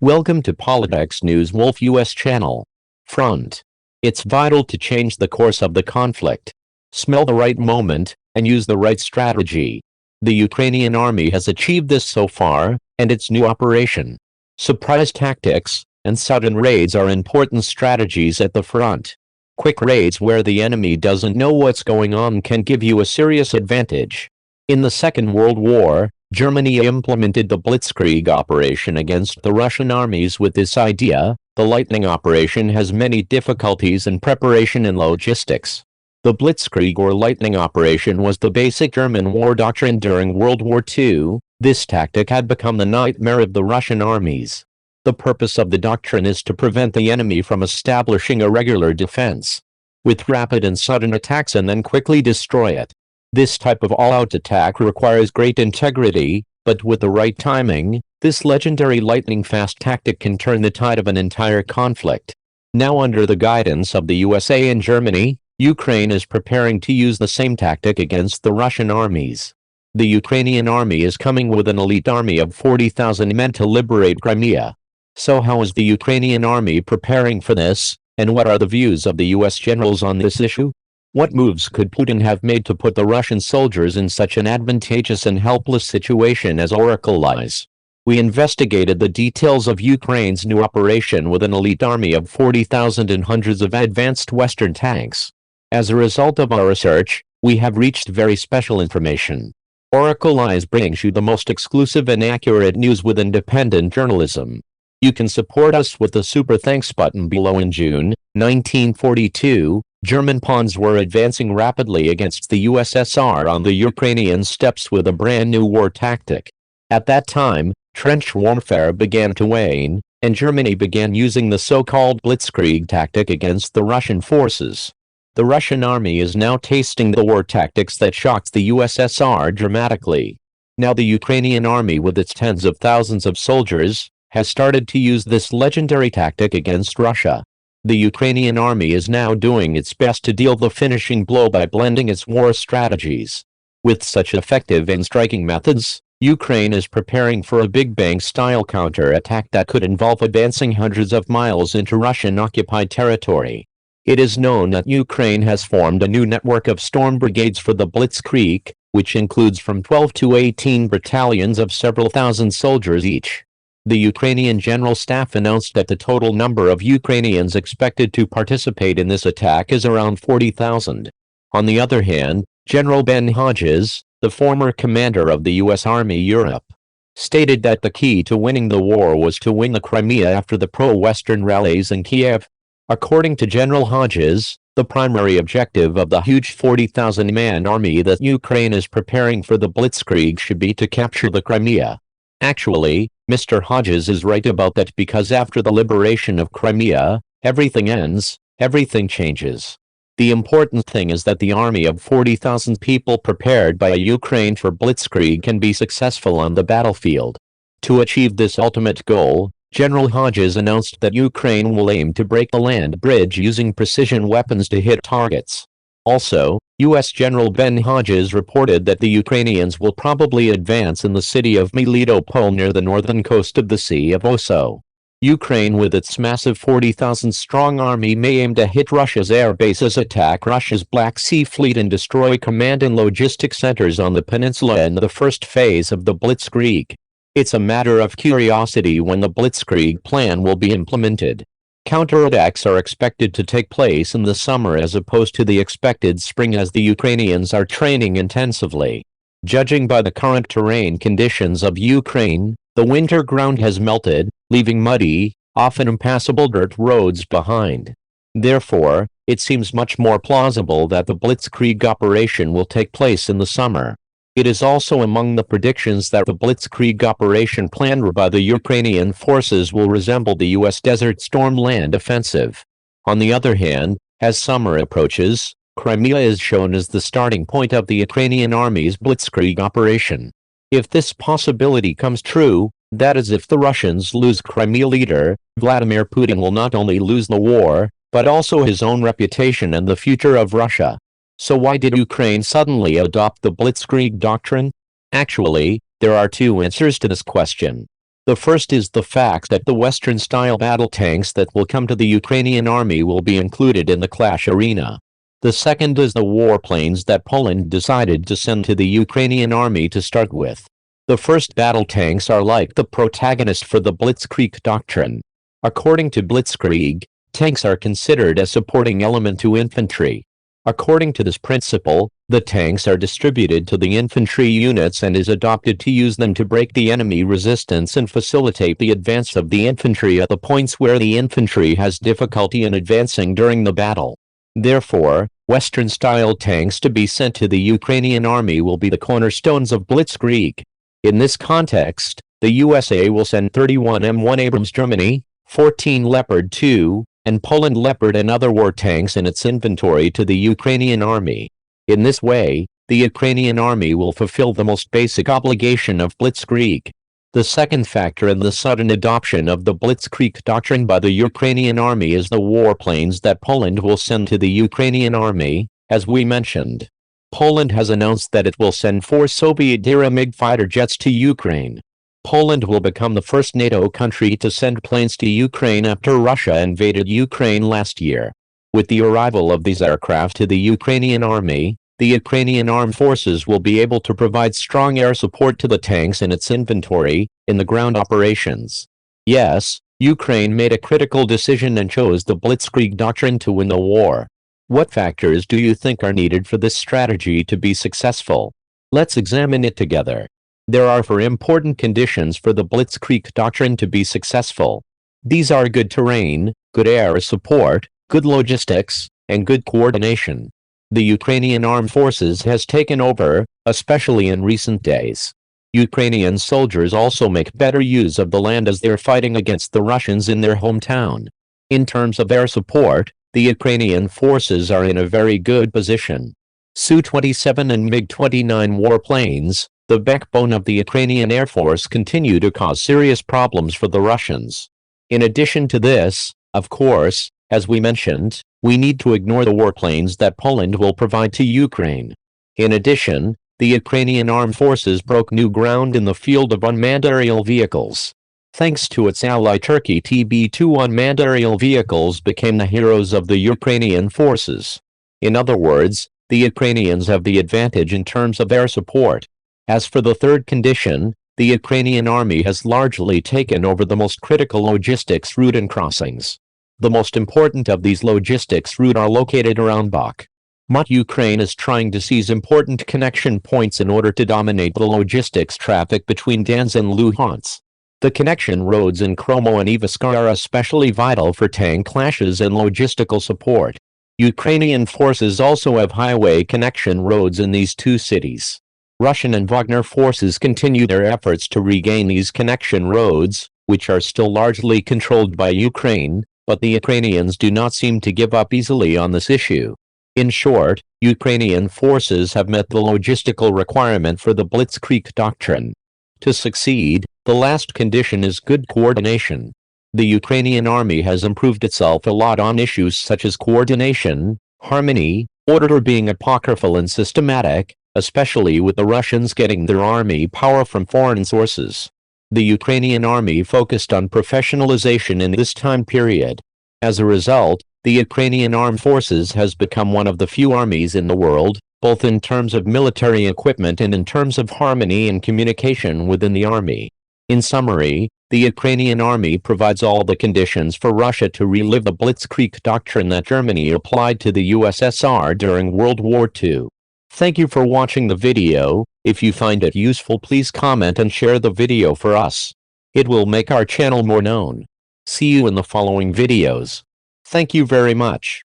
Welcome to Politics News Wolf US channel. Front. It's vital to change the course of the conflict. Smell the right moment, and use the right strategy. The Ukrainian army has achieved this so far, and its new operation. Surprise tactics and sudden raids are important strategies at the front. Quick raids where the enemy doesn't know what's going on can give you a serious advantage. In the Second World War, Germany implemented the Blitzkrieg operation against the Russian armies with this idea. The Lightning operation has many difficulties in preparation and logistics. The Blitzkrieg or Lightning operation was the basic German war doctrine during World War II. This tactic had become the nightmare of the Russian armies. The purpose of the doctrine is to prevent the enemy from establishing a regular defense with rapid and sudden attacks and then quickly destroy it. This type of all-out attack requires great integrity, but with the right timing, this legendary lightning-fast tactic can turn the tide of an entire conflict. Now under the guidance of the USA and Germany, Ukraine is preparing to use the same tactic against the Russian armies. The Ukrainian army is coming with an elite army of 40,000 men to liberate Crimea. So how is the Ukrainian army preparing for this, and what are the views of the US generals on this issue? What moves could Putin have made to put the Russian soldiers in such an advantageous and helpless situation as Oracle lies? We investigated the details of Ukraine's new operation with an elite army of 40,000 and hundreds of advanced Western tanks. As a result of our research, we have reached very special information. Oracle Eyes brings you the most exclusive and accurate news with independent journalism. You can support us with the Super Thanks button below. In June 1942, German pawns were advancing rapidly against the USSR on the Ukrainian steppes with a brand new war tactic. At that time, trench warfare began to wane, and Germany began using the so-called Blitzkrieg tactic against the Russian forces. The Russian army is now tasting the war tactics that shocked the USSR dramatically. Now the Ukrainian army with its tens of thousands of soldiers has started to use this legendary tactic against Russia. The Ukrainian army is now doing its best to deal the finishing blow by blending its war strategies. With such effective and striking methods, Ukraine is preparing for a Big Bang-style counter-attack that could involve advancing hundreds of miles into Russian-occupied territory. It is known that Ukraine has formed a new network of storm brigades for the Blitzkrieg, which includes from 12 to 18 battalions of several thousand soldiers each. The Ukrainian General Staff announced that the total number of Ukrainians expected to participate in this attack is around 40,000. On the other hand, General Ben Hodges, the former commander of the U.S. Army Europe, stated that the key to winning the war was to win the Crimea after the pro-Western rallies in Kiev. According to General Hodges, the primary objective of the huge 40,000-man army that Ukraine is preparing for the Blitzkrieg should be to capture the Crimea. Actually, Mr. Hodges is right about that, because after the liberation of Crimea, everything ends, everything changes. The important thing is that the army of 40,000 people prepared by Ukraine for Blitzkrieg can be successful on the battlefield. To achieve this ultimate goal, General Hodges announced that Ukraine will aim to break the land bridge using precision weapons to hit targets. Also, U.S. General Ben Hodges reported that the Ukrainians will probably advance in the city of Melitopol near the northern coast of the Sea of Oso. Ukraine with its massive 40,000-strong army may aim to hit Russia's air bases, attack Russia's Black Sea Fleet and destroy command and logistic centers on the peninsula in the first phase of the Blitzkrieg. It's a matter of curiosity when the Blitzkrieg plan will be implemented. Counterattacks are expected to take place in the summer as opposed to the expected spring, as the Ukrainians are training intensively. Judging by the current terrain conditions of Ukraine, the winter ground has melted, leaving muddy, often impassable dirt roads behind. Therefore, it seems much more plausible that the Blitzkrieg operation will take place in the summer. It is also among the predictions that the Blitzkrieg operation planned by the Ukrainian forces will resemble the U.S. Desert Storm land offensive. On the other hand, as summer approaches, Crimea is shown as the starting point of the Ukrainian army's Blitzkrieg operation. If this possibility comes true, that is, if the Russians lose Crimea, leader Vladimir Putin will not only lose the war, but also his own reputation and the future of Russia. So why did Ukraine suddenly adopt the Blitzkrieg doctrine? Actually, there are two answers to this question. The first is the fact that the Western-style battle tanks that will come to the Ukrainian army will be included in the clash arena. The second is the warplanes that Poland decided to send to the Ukrainian army to start with. The first battle tanks are like the protagonist for the Blitzkrieg doctrine. According to Blitzkrieg, tanks are considered a supporting element to infantry. According to this principle, the tanks are distributed to the infantry units and is adopted to use them to break the enemy resistance and facilitate the advance of the infantry at the points where the infantry has difficulty in advancing during the battle. Therefore, Western-style tanks to be sent to the Ukrainian army will be the cornerstones of Blitzkrieg. In this context, the USA will send 31 M1 Abrams Germany, 14 Leopard 2, and Poland Leopard and other war tanks in its inventory to the Ukrainian army. In this way, the Ukrainian army will fulfill the most basic obligation of Blitzkrieg. The second factor in the sudden adoption of the Blitzkrieg doctrine by the Ukrainian army is the warplanes that Poland will send to the Ukrainian army. As we mentioned, Poland has announced that it will send 4 Soviet-era MiG fighter jets to Ukraine. Poland will become the first NATO country to send planes to Ukraine after Russia invaded Ukraine last year. With the arrival of these aircraft to the Ukrainian army, the Ukrainian armed forces will be able to provide strong air support to the tanks in its inventory, in the ground operations. Yes, Ukraine made a critical decision and chose the Blitzkrieg doctrine to win the war. What factors do you think are needed for this strategy to be successful? Let's examine it together. There are 4 important conditions for the Blitzkrieg doctrine to be successful. These are good terrain, good air support, good logistics, and good coordination. The Ukrainian armed forces has taken over, especially in recent days. Ukrainian soldiers also make better use of the land as they're fighting against the Russians in their hometown. In terms of air support, the Ukrainian forces are in a very good position. Su-27 and MiG-29 warplanes, the backbone of the Ukrainian Air Force, continue to cause serious problems for the Russians. In addition to this, of course, as we mentioned, we need to ignore the warplanes that Poland will provide to Ukraine. In addition, the Ukrainian armed forces broke new ground in the field of unmanned aerial vehicles. Thanks to its ally Turkey, TB2 unmanned aerial vehicles became the heroes of the Ukrainian forces. In other words, the Ukrainians have the advantage in terms of air support. As for the third condition, the Ukrainian army has largely taken over the most critical logistics route and crossings. The most important of these logistics routes are located around Bach. Ukraine is trying to seize important connection points in order to dominate the logistics traffic between Danzig and Luhansk. The connection roads in Kromo and Ivaskar are especially vital for tank clashes and logistical support. Ukrainian forces also have highway connection roads in these 2 cities. Russian and Wagner forces continue their efforts to regain these connection roads, which are still largely controlled by Ukraine, but the Ukrainians do not seem to give up easily on this issue. In short, Ukrainian forces have met the logistical requirement for the Blitzkrieg doctrine. To succeed, the last condition is good coordination. The Ukrainian army has improved itself a lot on issues such as coordination, harmony, order being apocryphal and systematic, especially with the Russians getting their army power from foreign sources. The Ukrainian army focused on professionalization in this time period. As a result, the Ukrainian armed forces has become one of the few armies in the world, both in terms of military equipment and in terms of harmony and communication within the army. In summary, the Ukrainian army provides all the conditions for Russia to relive the Blitzkrieg doctrine that Germany applied to the USSR during World War II. Thank you for watching the video. If you find it useful, please comment and share the video for us. It will make our channel more known. See you in the following videos. Thank you very much.